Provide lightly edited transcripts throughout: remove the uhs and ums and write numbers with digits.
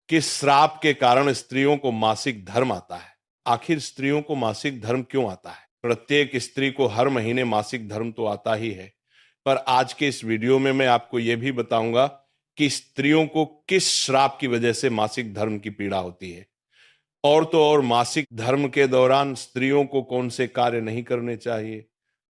किस श्राप के कारण स्त्रियों को मासिक धर्म आता है? आखिर स्त्रियों को मासिक धर्म क्यों आता है? प्रत्येक स्त्री को हर महीने मासिक धर्म तो आता ही है, पर आज के इस वीडियो में मैं आपको यह भी बताऊंगा कि स्त्रियों को किस श्राप की वजह से मासिक धर्म की पीड़ा होती है। और तो और मासिक धर्म के दौरान स्त्रियों को कौन से कार्य नहीं करने चाहिए,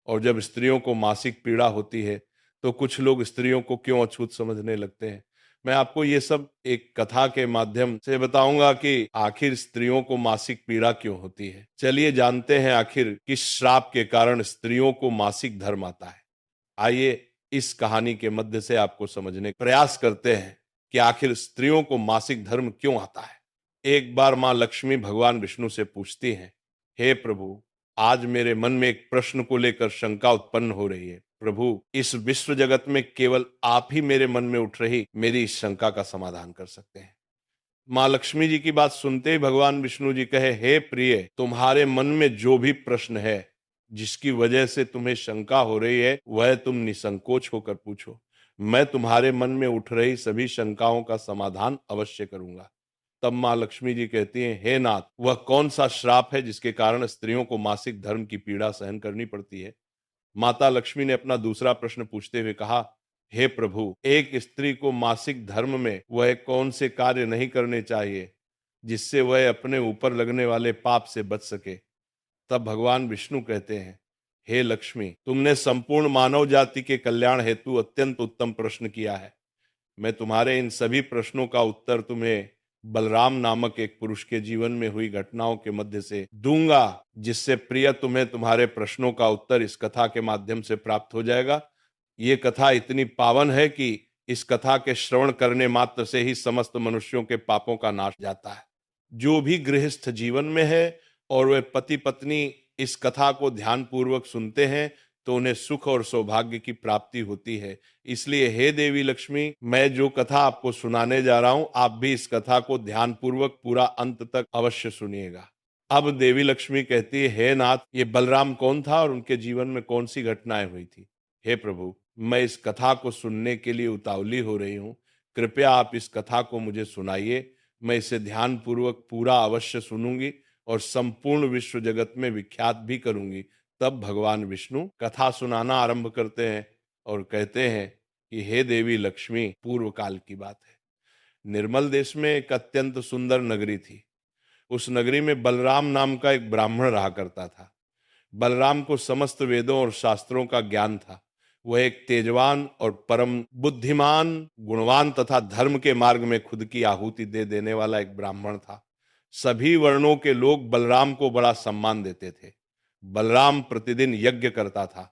और जब स्त्रियों को मासिक पीड़ा होती है तो कुछ लोग स्त्रियों को क्यों अछूत समझने लगते हैं। मैं आपको ये सब एक कथा के माध्यम से बताऊंगा कि आखिर स्त्रियों को मासिक पीड़ा क्यों होती है। चलिए जानते हैं आखिर किस श्राप के कारण स्त्रियों को मासिक धर्म आता है। आइए इस कहानी के मध्य से आपको समझने का प्रयास करते हैं कि आखिर स्त्रियों को मासिक धर्म क्यों आता है। एक बार मां लक्ष्मी भगवान विष्णु से पूछती हैं, हे प्रभु, आज मेरे मन में एक प्रश्न को लेकर शंका उत्पन्न हो रही है। प्रभु, इस विश्व जगत में केवल आप ही मेरे मन में उठ रही मेरी इस शंका का समाधान कर सकते हैं। मां लक्ष्मी जी की बात सुनते ही भगवान विष्णु जी कहे, हे प्रिय, तुम्हारे मन में जो भी प्रश्न है, जिसकी वजह से तुम्हें शंका हो रही है, वह तुम निसंकोच होकर पूछो। मैं तुम्हारे मन में उठ रही सभी शंकाओं का समाधान अवश्य करूंगा। तब मां लक्ष्मी जी कहती हैं, हे नाथ, वह कौन सा श्राप है जिसके कारण स्त्रियों को मासिक धर्म की पीड़ा सहन करनी पड़ती है? माता लक्ष्मी ने अपना दूसरा प्रश्न पूछते हुए कहा, हे प्रभु, एक स्त्री को मासिक धर्म में वह कौन से कार्य नहीं करने चाहिए जिससे वह अपने ऊपर लगने वाले पाप से बच सके? तब भगवान विष्णु कहते हैं, हे लक्ष्मी, तुमने संपूर्ण मानव जाति के कल्याण हेतु अत्यंत उत्तम प्रश्न किया है। मैं तुम्हारे इन सभी प्रश्नों का उत्तर तुम्हें बलराम नामक एक पुरुष के जीवन में हुई घटनाओं के मध्य से दूंगा, जिससे प्रिय तुम्हें तुम्हारे प्रश्नों का उत्तर इस कथा के माध्यम से प्राप्त हो जाएगा। ये कथा इतनी पावन है कि इस कथा के श्रवण करने मात्र से ही समस्त मनुष्यों के पापों का नाश जाता है। जो भी गृहस्थ जीवन में है और वे पति पत्नी इस कथा को ध्यान पूर्वक सुनते हैं तो उन्हें सुख और सौभाग्य की प्राप्ति होती है। इसलिए हे देवी लक्ष्मी, मैं जो कथा आपको सुनाने जा रहा हूं, आप भी इस कथा को ध्यान पूर्वक पूरा अंत तक अवश्य सुनिएगा। अब देवी लक्ष्मी कहती है, हे नाथ, ये बलराम कौन था और उनके जीवन में कौन सी घटनाएं हुई थी? हे प्रभु, मैं इस कथा को सुनने के लिए उतावली हो रही हूँ। कृपया आप इस कथा को मुझे सुनाइए। मैं इसे ध्यान पूर्वक पूरा अवश्य सुनूंगी और संपूर्ण विश्व जगत में विख्यात भी करूंगी। तब भगवान विष्णु कथा सुनाना आरंभ करते हैं और कहते हैं कि हे देवी लक्ष्मी, पूर्व काल की बात है। निर्मल देश में एक अत्यंत सुंदर नगरी थी। उस नगरी में बलराम नाम का एक ब्राह्मण रहा करता था। बलराम को समस्त वेदों और शास्त्रों का ज्ञान था। वह एक तेजवान और परम बुद्धिमान, गुणवान तथा धर्म के मार्ग में खुद की आहुति दे देने वाला एक ब्राह्मण था। सभी वर्णों के लोग बलराम को बड़ा सम्मान देते थे। बलराम प्रतिदिन यज्ञ करता था,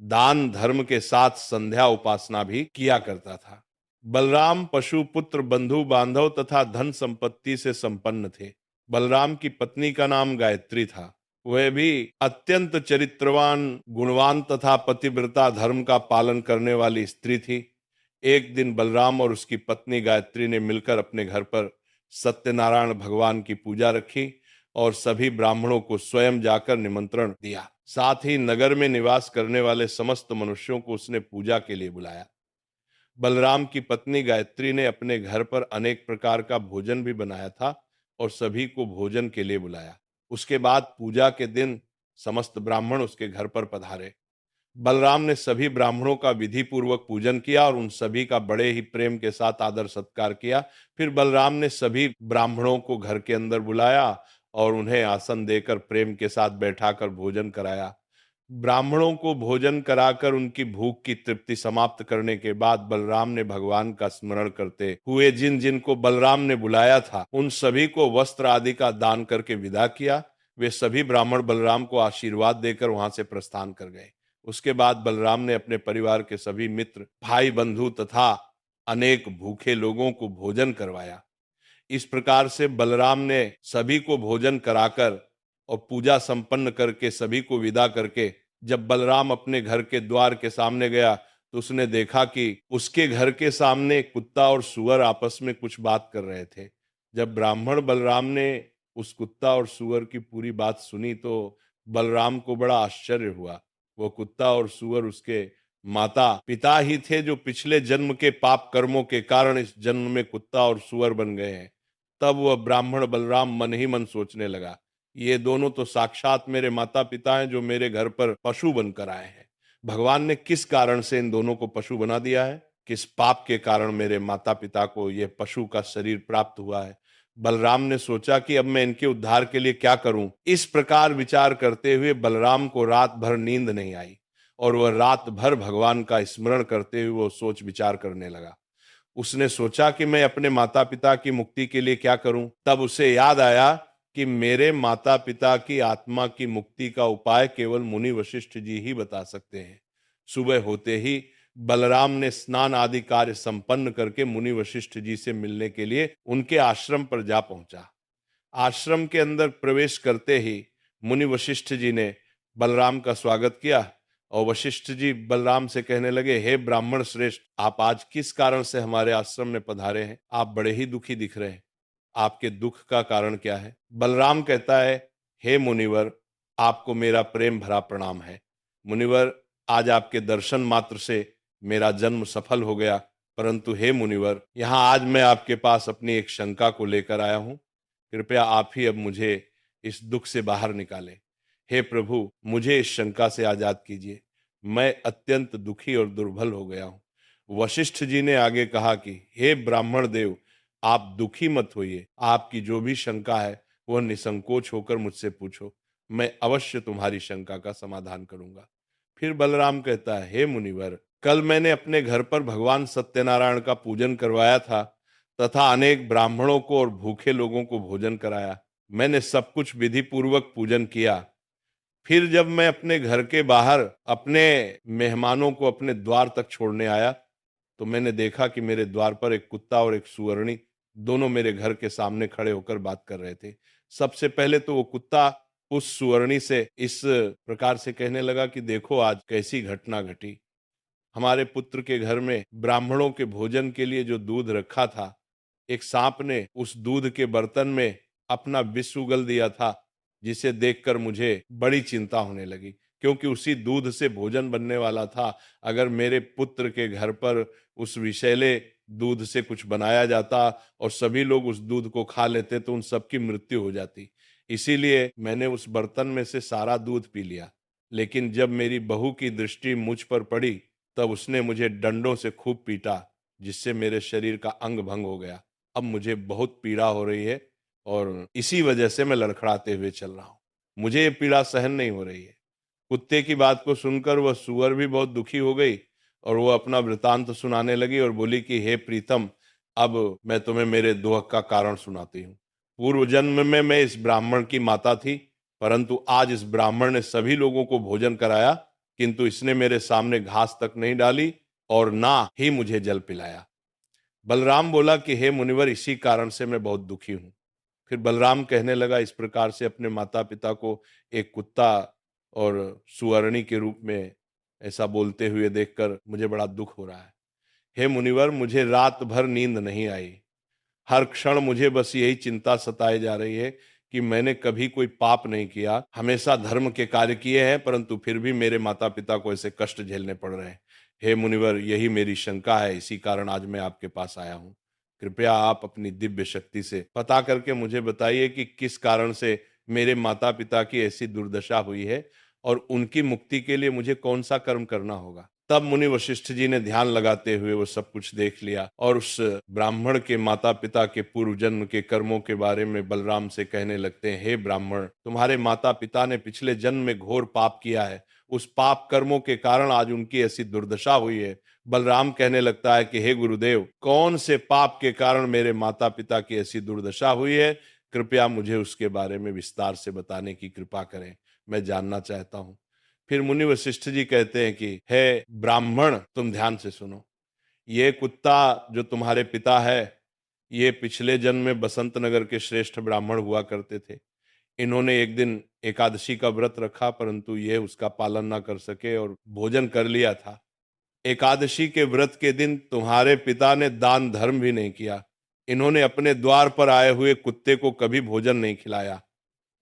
दान धर्म के साथ संध्या उपासना भी किया करता था। बलराम पशु पुत्र बंधु बांधव तथा धन संपत्ति से संपन्न थे। बलराम की पत्नी का नाम गायत्री था। वह भी अत्यंत चरित्रवान, गुणवान तथा पतिव्रता धर्म का पालन करने वाली स्त्री थी। एक दिन बलराम और उसकी पत्नी गायत्री ने मिलकर अपने घर पर सत्यनारायण भगवान की पूजा रखी और सभी ब्राह्मणों को स्वयं जाकर निमंत्रण दिया। साथ ही नगर में निवास करने वाले समस्त मनुष्यों को उसने पूजा के लिए बुलाया। बलराम की पत्नी गायत्री ने अपने घर पर अनेक प्रकार का भोजन भी बनाया था और सभी को भोजन के लिए बुलाया। उसके बाद पूजा के दिन समस्त ब्राह्मण उसके घर पर पधारे। बलराम ने सभी ब्राह्मणों का विधि पूर्वक पूजन किया और उन सभी का बड़े ही प्रेम के साथ आदर सत्कार किया। फिर बलराम ने सभी ब्राह्मणों को घर के अंदर बुलाया और उन्हें आसन देकर प्रेम के साथ बैठाकर भोजन कराया। ब्राह्मणों को भोजन कराकर उनकी भूख की तृप्ति समाप्त करने के बाद बलराम ने भगवान का स्मरण करते हुए जिन जिन को बलराम ने बुलाया था, उन सभी को वस्त्र आदि का दान करके विदा किया। वे सभी ब्राह्मण बलराम को आशीर्वाद देकर वहां से प्रस्थान कर गए। उसके बाद बलराम ने अपने परिवार के सभी मित्र, भाई बंधु तथा अनेक भूखे लोगों को भोजन करवाया। इस प्रकार से बलराम ने सभी को भोजन कराकर और पूजा संपन्न करके सभी को विदा करके जब बलराम अपने घर के द्वार के सामने गया तो उसने देखा कि उसके घर के सामने कुत्ता और सुअर आपस में कुछ बात कर रहे थे। जब ब्राह्मण बलराम ने उस कुत्ता और सुअर की पूरी बात सुनी तो बलराम को बड़ा आश्चर्य हुआ। वो कुत्ता और सुअर उसके माता पिता ही थे, जो पिछले जन्म के पाप कर्मों के कारण इस जन्म में कुत्ता और सुअर बन गए हैं। तब वह ब्राह्मण बलराम मन ही मन सोचने लगा, ये दोनों तो साक्षात मेरे माता पिता हैं जो मेरे घर पर पशु बनकर आए हैं। भगवान ने किस कारण से इन दोनों को पशु बना दिया है? किस पाप के कारण मेरे माता पिता को यह पशु का शरीर प्राप्त हुआ है? बलराम ने सोचा कि अब मैं इनके उद्धार के लिए क्या करूं। इस प्रकार विचार करते हुए बलराम को रात भर नींद नहीं आई और वह रात भर भगवान का स्मरण करते हुए वो सोच विचार करने लगा। उसने सोचा कि मैं अपने माता पिता की मुक्ति के लिए क्या करूं। तब उसे याद आया कि मेरे माता पिता की आत्मा की मुक्ति का उपाय केवल मुनि वशिष्ठ जी ही बता सकते हैं। सुबह होते ही बलराम ने स्नान आदि कार्य संपन्न करके मुनि वशिष्ठ जी से मिलने के लिए उनके आश्रम पर जा पहुंचा। आश्रम के अंदर प्रवेश करते ही मुनि वशिष्ठ जी ने बलराम का स्वागत किया और वशिष्ठ जी बलराम से कहने लगे, हे ब्राह्मण श्रेष्ठ, आप आज किस कारण से हमारे आश्रम में पधारे हैं? आप बड़े ही दुखी दिख रहे हैं। आपके दुख का कारण क्या है? बलराम कहता है, हे मुनिवर, आपको मेरा प्रेम भरा प्रणाम है। मुनिवर, आज आपके दर्शन मात्र से मेरा जन्म सफल हो गया, परंतु हे मुनिवर, यहाँ आज मैं आपके पास अपनी एक शंका को लेकर आया हूँ। कृपया आप ही अब मुझे इस दुख से बाहर निकालें। हे प्रभु, मुझे इस शंका से आजाद कीजिए। मैं अत्यंत दुखी और दुर्बल हो गया हूँ। वशिष्ठ जी ने आगे कहा कि हे ब्राह्मण देव, आप दुखी मत होइए। आपकी जो भी शंका है वह निसंकोच होकर मुझसे पूछो। मैं अवश्य तुम्हारी शंका का समाधान करूंगा। फिर बलराम कहता है, हे मुनिवर, कल मैंने अपने घर पर भगवान सत्यनारायण का पूजन करवाया था तथा अनेक ब्राह्मणों को और भूखे लोगों को भोजन कराया। मैंने सब कुछ विधि पूर्वक पूजन किया। फिर जब मैं अपने घर के बाहर अपने मेहमानों को अपने द्वार तक छोड़ने आया तो मैंने देखा कि मेरे द्वार पर एक कुत्ता और एक सुअरनी दोनों मेरे घर के सामने खड़े होकर बात कर रहे थे। सबसे पहले तो वो कुत्ता उस सुअरनी से इस प्रकार से कहने लगा कि देखो आज कैसी घटना घटी। हमारे पुत्र के घर में ब्राह्मणों के भोजन के लिए जो दूध रखा था, एक सांप ने उस दूध के बर्तन में अपना विष उगल दिया था, जिसे देखकर मुझे बड़ी चिंता होने लगी, क्योंकि उसी दूध से भोजन बनने वाला था। अगर मेरे पुत्र के घर पर उस विषैले दूध से कुछ बनाया जाता और सभी लोग उस दूध को खा लेते तो उन सबकी मृत्यु हो जाती। इसीलिए मैंने उस बर्तन में से सारा दूध पी लिया। लेकिन जब मेरी बहू की दृष्टि मुझ पर पड़ी तब उसने मुझे डंडों से खूब पीटा, जिससे मेरे शरीर का अंग भंग हो गया। अब मुझे बहुत पीड़ा हो रही है और इसी वजह से मैं लड़खड़ाते हुए चल रहा हूँ। मुझे ये पीड़ा सहन नहीं हो रही है। कुत्ते की बात को सुनकर वह सूअर भी बहुत दुखी हो गई और वो अपना वृतांत सुनाने लगी और बोली कि हे प्रीतम, अब मैं तुम्हें मेरे दुख का कारण सुनाती हूँ। पूर्व जन्म में मैं इस ब्राह्मण की माता थी, परंतु आज इस ब्राह्मण ने सभी लोगों को भोजन कराया, किंतु इसने मेरे सामने घास तक नहीं डाली और ना ही मुझे जल पिलाया। बलराम बोला कि हे मुनिवर, इसी कारण से मैं बहुत दुखी हूँ। फिर बलराम कहने लगा, इस प्रकार से अपने माता पिता को एक कुत्ता और सुअरनी के रूप में ऐसा बोलते हुए देखकर मुझे बड़ा दुख हो रहा है। हे मुनिवर, मुझे रात भर नींद नहीं आई। हर क्षण मुझे बस यही चिंता सताए जा रही है कि मैंने कभी कोई पाप नहीं किया, हमेशा धर्म के कार्य किए हैं, परंतु फिर भी मेरे माता पिता को ऐसे कष्ट झेलने पड़ रहे हैं। हे मुनिवर, यही मेरी शंका है, इसी कारण आज मैं आपके पास आया हूँ। कृपया आप अपनी दिव्य शक्ति से पता करके मुझे बताइए कि किस कारण से मेरे माता पिता की ऐसी दुर्दशा हुई है और उनकी मुक्ति के लिए मुझे कौन सा कर्म करना होगा। तब मुनि वशिष्ठ जी ने ध्यान लगाते हुए वो सब कुछ देख लिया और उस ब्राह्मण के माता पिता के पूर्व जन्म के कर्मों के बारे में बलराम से कहने लगते हैं, हे ब्राह्मण, तुम्हारे माता पिता ने पिछले जन्म में घोर पाप किया है। उस पाप कर्मों के कारण आज उनकी ऐसी दुर्दशा हुई है। बलराम कहने लगता है कि हे गुरुदेव, कौन से पाप के कारण मेरे माता पिता की ऐसी दुर्दशा हुई है? कृपया मुझे उसके बारे में विस्तार से बताने की कृपा करें, मैं जानना चाहता हूँ। फिर मुनि वशिष्ठ जी कहते हैं कि हे ब्राह्मण, तुम ध्यान से सुनो। ये कुत्ता जो तुम्हारे पिता है, ये पिछले जन्म में बसंत नगर के श्रेष्ठ ब्राह्मण हुआ करते थे। इन्होंने एक दिन एकादशी का व्रत रखा, परंतु ये उसका पालन ना कर सके और भोजन कर लिया था। एकादशी के व्रत के दिन तुम्हारे पिता ने दान धर्म भी नहीं किया। इन्होंने अपने द्वार पर आए हुए कुत्ते को कभी भोजन नहीं खिलाया।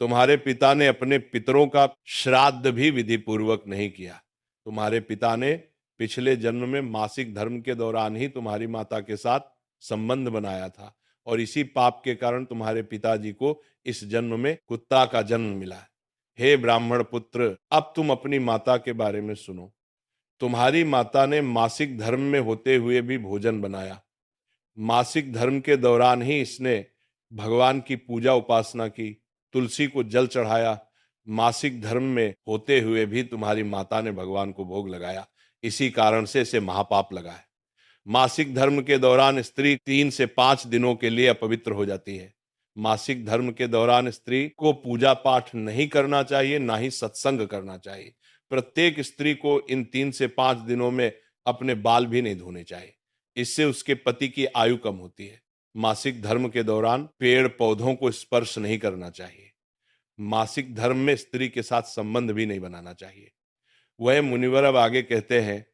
तुम्हारे पिता ने अपने पितरों का श्राद्ध भी विधि पूर्वक नहीं किया। तुम्हारे पिता ने पिछले जन्म में मासिक धर्म के दौरान ही तुम्हारी माता के साथ संबंध बनाया था और इसी पाप के कारण तुम्हारे पिताजी को इस जन्म में कुत्ता का जन्म मिला है। हे ब्राह्मण पुत्र, अब तुम अपनी माता के बारे में सुनो। तुम्हारी माता ने मासिक धर्म में होते हुए भी भोजन बनाया। मासिक धर्म के दौरान ही इसने भगवान की पूजा उपासना की, तुलसी को जल चढ़ाया। मासिक धर्म में होते हुए भी तुम्हारी माता ने भगवान को भोग लगाया, इसी कारण से इसे महापाप लगा है। मासिक धर्म के दौरान स्त्री 3 से 5 दिनों के लिए अपवित्र हो जाती है। मासिक धर्म के दौरान स्त्री को पूजा पाठ नहीं करना चाहिए, ना ही सत्संग करना चाहिए। प्रत्येक स्त्री को इन 3 से 5 दिनों में अपने बाल भी नहीं धोने चाहिए, इससे उसके पति की आयु कम होती है। मासिक धर्म के दौरान पेड़ पौधों को स्पर्श नहीं करना चाहिए। मासिक धर्म में स्त्री के साथ संबंध भी नहीं बनाना चाहिए। वह मुनिवर अब आगे कहते हैं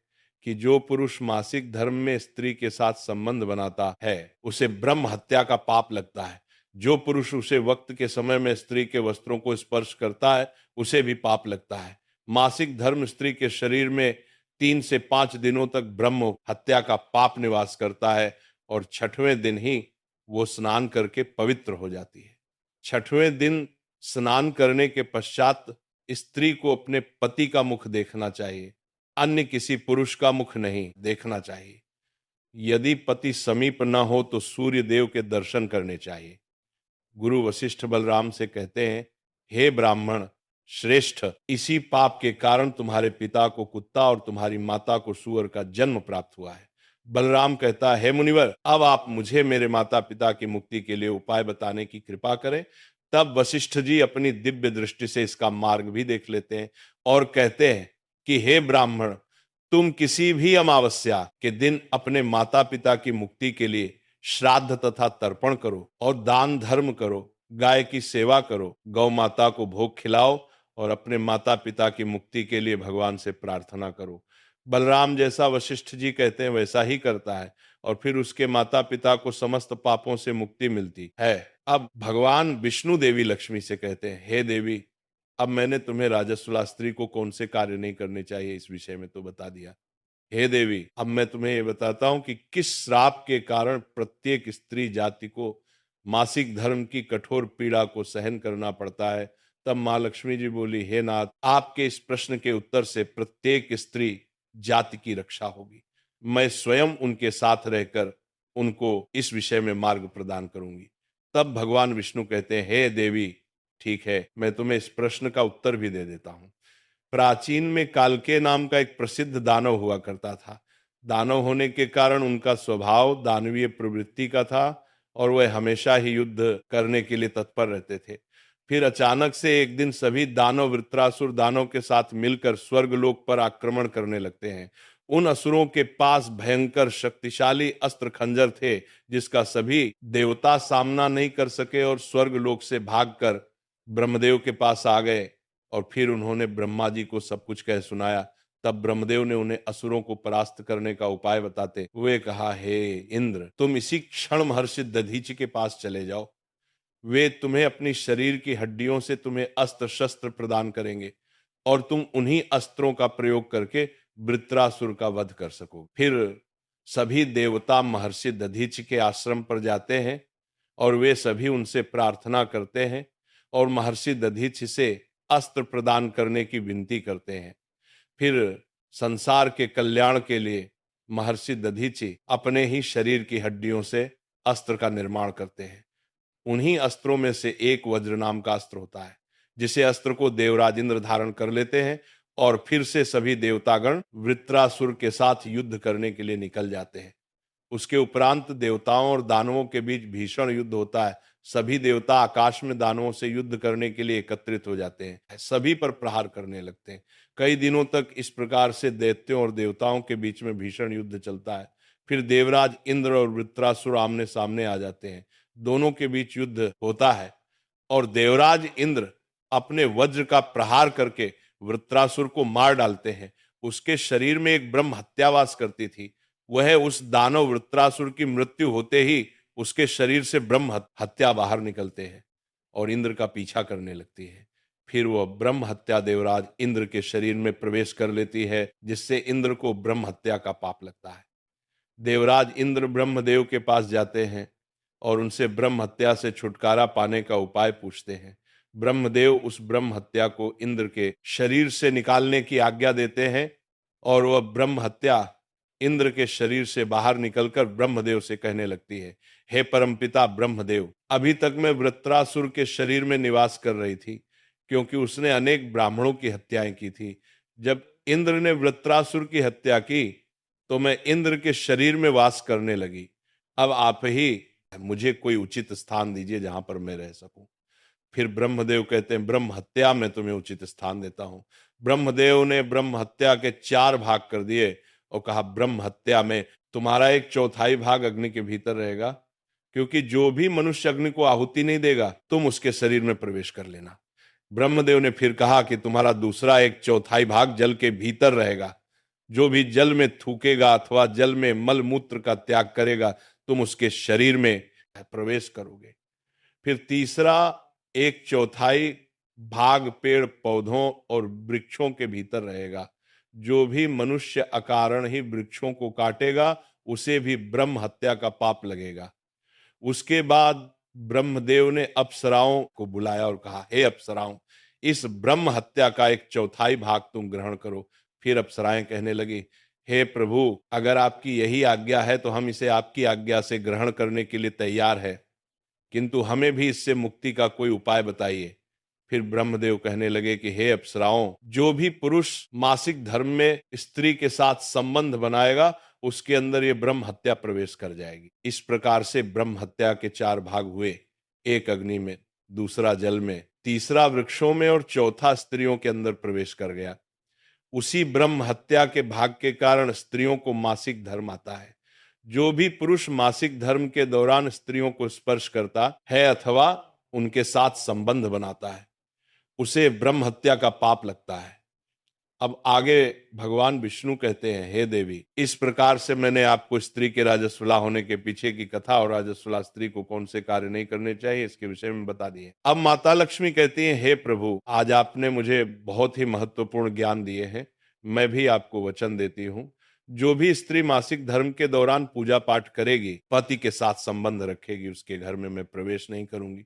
कि जो पुरुष मासिक धर्म में स्त्री के साथ संबंध बनाता है उसे ब्रह्म हत्या का पाप लगता है। जो पुरुष उसे वक्त के समय में स्त्री के वस्त्रों को स्पर्श करता है उसे भी पाप लगता है। मासिक धर्म स्त्री के शरीर में 3 से 5 दिनों तक ब्रह्म हत्या का पाप निवास करता है और 6वें दिन ही वो स्नान करके पवित्र हो जाती है। 6वें दिन स्नान करने के पश्चात स्त्री को अपने पति का मुख देखना चाहिए, अन्य किसी पुरुष का मुख नहीं देखना चाहिए। यदि पति समीप न हो तो सूर्य देव के दर्शन करने चाहिए। गुरु वशिष्ठ बलराम से कहते हैं, हे ब्राह्मण श्रेष्ठ, इसी पाप के कारण तुम्हारे पिता को कुत्ता और तुम्हारी माता को सूअर का जन्म प्राप्त हुआ है। बलराम कहता है, हे मुनिवर, अब आप मुझे मेरे माता पिता की मुक्ति के लिए उपाय बताने की कृपा करें। तब वशिष्ठ जी अपनी दिव्य दृष्टि से इसका मार्ग भी देख लेते हैं और कहते हैं कि हे ब्राह्मण, तुम किसी भी अमावस्या के दिन अपने माता पिता की मुक्ति के लिए श्राद्ध तथा तर्पण करो और दान धर्म करो, गाय की सेवा करो, गौ माता को भोग खिलाओ और अपने माता पिता की मुक्ति के लिए भगवान से प्रार्थना करो। बलराम जैसा वशिष्ठ जी कहते हैं वैसा ही करता है और फिर उसके माता पिता को समस्त पापों से मुक्ति मिलती है। अब भगवान विष्णु देवी लक्ष्मी से कहते हैं, हे देवी, अब मैंने तुम्हें राजसुला स्त्री को कौन से कार्य नहीं करने चाहिए इस विषय में तो बता दिया। हे देवी, अब मैं तुम्हें ये बताता हूं कि किस श्राप के कारण प्रत्येक स्त्री जाति को मासिक धर्म की कठोर पीड़ा को सहन करना पड़ता है। तब मां लक्ष्मी जी बोली, हे नाथ, आपके इस प्रश्न के उत्तर से प्रत्येक स्त्री जाति की रक्षा होगी। मैं स्वयं उनके साथ रहकर उनको इस विषय में मार्ग प्रदान करूंगी। तब भगवान विष्णु कहते हैं, हे देवी, ठीक है, मैं तुम्हें इस प्रश्न का उत्तर भी दे देता हूं। प्राचीन में कालके नाम का एक प्रसिद्ध दानव हुआ करता था। दानव होने के कारण उनका स्वभाव दानवीय प्रवृत्ति का था और वह हमेशा ही युद्ध करने के लिए तत्पर रहते थे। फिर अचानक से एक दिन सभी दानव वृत्रासुर दानव के साथ मिलकर स्वर्गलोक पर आक्रमण करने लगते हैं। उन असुरों के पास भयंकर शक्तिशाली अस्त्र खंजर थे जिसका सभी देवता सामना नहीं कर सके और स्वर्गलोक से भागकर ब्रह्मदेव के पास आ गए और फिर उन्होंने ब्रह्मा जी को सब कुछ कह सुनाया। तब ब्रह्मदेव ने उन्हें असुरों को परास्त करने का उपाय बताते हुए कहा, हे इंद्र, तुम इसी क्षण महर्षि दधीचि के पास चले जाओ। वे तुम्हें अपनी शरीर की हड्डियों से तुम्हें अस्त्र शस्त्र प्रदान करेंगे और तुम उन्हीं अस्त्रों का प्रयोग करके वृत्रासुर का वध कर सको। फिर सभी देवता महर्षि दधीचि के आश्रम पर जाते हैं और वे सभी उनसे प्रार्थना करते हैं और महर्षि दधीचि से अस्त्र प्रदान करने की विनती करते हैं। फिर संसार के कल्याण के लिए महर्षि दधीचि अपने ही शरीर की हड्डियों से अस्त्र का निर्माण करते हैं। उन्हीं अस्त्रों में से एक वज्र नाम का अस्त्र होता है, जिसे अस्त्र को देवराज इंद्र धारण कर लेते हैं और फिर से सभी देवतागण वृत्रासुर के साथ युद्ध करने के लिए निकल जाते हैं। उसके उपरांत देवताओं और दानवों के बीच भीषण युद्ध होता है। सभी देवता आकाश में दानवों से युद्ध करने के लिए एकत्रित हो जाते हैं, सभी पर प्रहार करने लगते हैं। कई दिनों तक इस प्रकार से दैत्यों और देवताओं के बीच में भीषण युद्ध चलता है। फिर देवराज इंद्र और वृत्रासुर आमने सामने आ जाते हैं। दोनों के बीच युद्ध होता है और देवराज इंद्र अपने वज्र का प्रहार करके वृत्रासुर को मार डालते हैं। उसके शरीर में एक ब्रह्म हत्या वास करती थी। वह उस दानव वृत्रासुर की मृत्यु होते ही उसके शरीर से ब्रह्म हत्या बाहर निकलते हैं और इंद्र का पीछा करने लगती है। फिर वह ब्रह्म हत्या देवराज इंद्र के शरीर में प्रवेश कर लेती है, जिससे इंद्र को ब्रह्म हत्या का पाप लगता है। देवराज इंद्र ब्रह्मदेव के पास जाते हैं और उनसे ब्रह्म हत्या से छुटकारा पाने का उपाय पूछते हैं। ब्रह्मदेव उस ब्रह्म हत्या को इंद्र के शरीर से निकालने की आज्ञा देते हैं और वह ब्रह्म हत्या इंद्र के शरीर से बाहर निकलकर ब्रह्मदेव से कहने लगती है, हे परमपिता ब्रह्मदेव, अभी तक मैं वृत्रासुर के शरीर में निवास कर रही थी, क्योंकि उसने अनेक ब्राह्मणों की हत्याएं की थी। जब इंद्र ने वृत्रासुर की हत्या की तो मैं इंद्र के शरीर में वास करने लगी। अब आप ही मुझे कोई उचित स्थान दीजिए जहां पर मैं रह सकूं। फिर ब्रह्मदेव कहते हैं, ब्रह्म हत्या में तुम्हें उचित स्थान देता हूं। ब्रह्मदेव ने ब्रह्म हत्या के 4 भाग कर दिए और कहा, ब्रह्म हत्या में तुम्हारा 1/4 भाग अग्नि के भीतर रहेगा, क्योंकि जो भी मनुष्य अग्नि को आहुति नहीं देगा तुम उसके शरीर में प्रवेश कर लेना। ब्रह्मदेव ने फिर कहा कि तुम्हारा दूसरा 1/4 भाग जल के भीतर रहेगा, जो भी जल में थूकेगा अथवा जल में मल मूत्र का त्याग करेगा तुम उसके शरीर में प्रवेश करोगे। फिर तीसरा 1/4 भाग पेड़ पौधों और वृक्षों के भीतर रहेगा, जो भी मनुष्य अकारण ही वृक्षों को काटेगा उसे भी ब्रह्म हत्या का पाप लगेगा। उसके बाद ब्रह्मदेव ने अप्सराओं को बुलाया और कहा, हे अप्सराओं, इस ब्रह्म हत्या का 1/4 भाग तुम ग्रहण करो। फिर अप्सराएं कहने लगी, हे प्रभु, अगर आपकी यही आज्ञा है तो हम इसे आपकी आज्ञा से ग्रहण करने के लिए तैयार है, किंतु हमें भी इससे मुक्ति का कोई उपाय बताइए। फिर ब्रह्मदेव कहने लगे कि हे अप्सराओं, जो भी पुरुष मासिक धर्म में स्त्री के साथ संबंध बनाएगा उसके अंदर ये ब्रह्म हत्या प्रवेश कर जाएगी। इस प्रकार से ब्रह्म हत्या के 4 भाग हुए, एक अग्नि में, दूसरा जल में, तीसरा वृक्षों में और चौथा स्त्रियों के अंदर प्रवेश कर गया। उसी ब्रह्म हत्या के भाग के कारण स्त्रियों को मासिक धर्म आता है। जो भी पुरुष मासिक धर्म के दौरान स्त्रियों को स्पर्श करता है अथवा उनके साथ संबंध बनाता है उसे ब्रह्म हत्या का पाप लगता है। अब आगे भगवान विष्णु कहते हैं, हे देवी, इस प्रकार से मैंने आपको स्त्री के राजस्वला होने के पीछे की कथा और राजस्वला स्त्री को कौन से कार्य नहीं करने चाहिए इसके विषय में बता दिए। अब माता लक्ष्मी कहती हैं, हे प्रभु, आज आपने मुझे बहुत ही महत्वपूर्ण ज्ञान दिए हैं। मैं भी आपको वचन देती हूँ, जो भी स्त्री मासिक धर्म के दौरान पूजा पाठ करेगी, पति के साथ संबंध रखेगी, उसके घर में मैं प्रवेश नहीं करूंगी।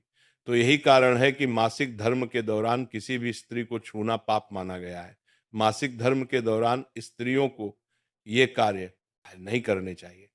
तो यही कारण है कि मासिक धर्म के दौरान किसी भी स्त्री को छूना पाप माना गया है। मासिक धर्म के दौरान स्त्रियों को ये कार्य नहीं करने चाहिए।